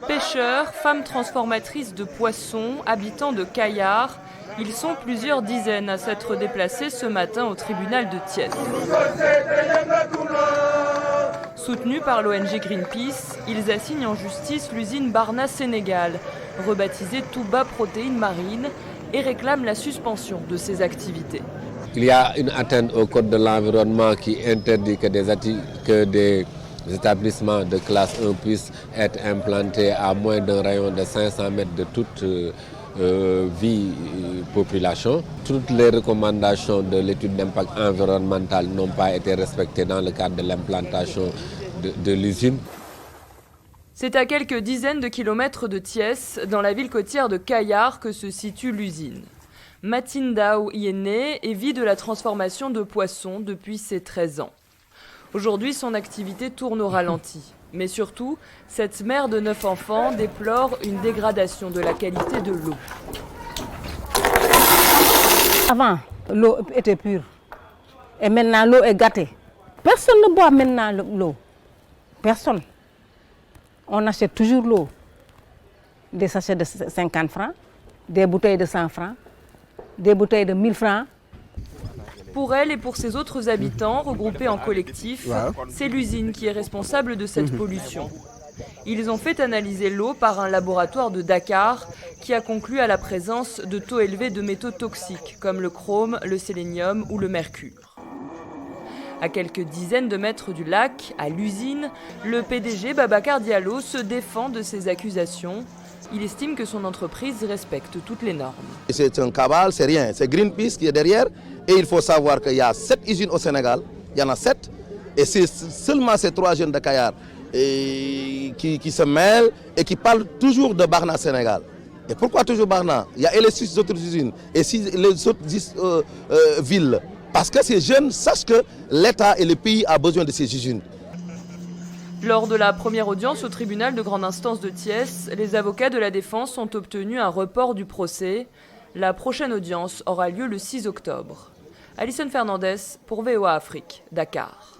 Pêcheurs, femmes transformatrices de poissons, habitants de Kayar, ils sont plusieurs dizaines à s'être déplacés ce matin au tribunal de Thiès. Soutenus par l'ONG Greenpeace, ils assignent en justice l'usine Barna Sénégal, rebaptisée Touba Protéines Marines, et réclament la suspension de ses activités. Il y a une atteinte au code de l'environnement qui interdit que des établissements de classe 1 puissent être implantés à moins d'un rayon de 500 mètres de toute population. Toutes les recommandations de l'étude d'impact environnemental n'ont pas été respectées dans le cadre de l'implantation de l'usine. C'est à quelques dizaines de kilomètres de Thiès, dans la ville côtière de Kayar, que se situe l'usine. Matindao y est née et vit de la transformation de poissons depuis ses 13 ans. Aujourd'hui, son activité tourne au ralenti. Mais surtout, cette mère de 9 enfants déplore une dégradation de la qualité de l'eau. Avant, l'eau était pure. Et maintenant, l'eau est gâtée. Personne ne boit maintenant l'eau. Personne. On achète toujours l'eau. Des sachets de 50 francs, des bouteilles de 100 francs, des bouteilles de 1000 francs. Pour elle et pour ses autres habitants, regroupés en collectif, c'est l'usine qui est responsable de cette pollution. Ils ont fait analyser l'eau par un laboratoire de Dakar qui a conclu à la présence de taux élevés de métaux toxiques comme le chrome, le sélénium ou le mercure. À quelques dizaines de mètres du lac, à l'usine, le PDG Babacar Diallo se défend de ces accusations. Il estime que son entreprise respecte toutes les normes. C'est un cabal, c'est rien. C'est Greenpeace qui est derrière. Et il faut savoir qu'il y a 7 usines au Sénégal. Il y en a 7. Et c'est seulement ces 3 jeunes de Kayar qui se mêlent et qui parlent toujours de Barna Sénégal. Et pourquoi toujours Barna? Il y a les 6 autres usines et les autres 10 villes. Parce que ces jeunes sachent que l'État et le pays ont besoin de ces usines. Lors de la première audience au tribunal de grande instance de Thiès, les avocats de la défense ont obtenu un report du procès. La prochaine audience aura lieu le 6 octobre. Alison Fernandez pour VOA Afrique, Dakar.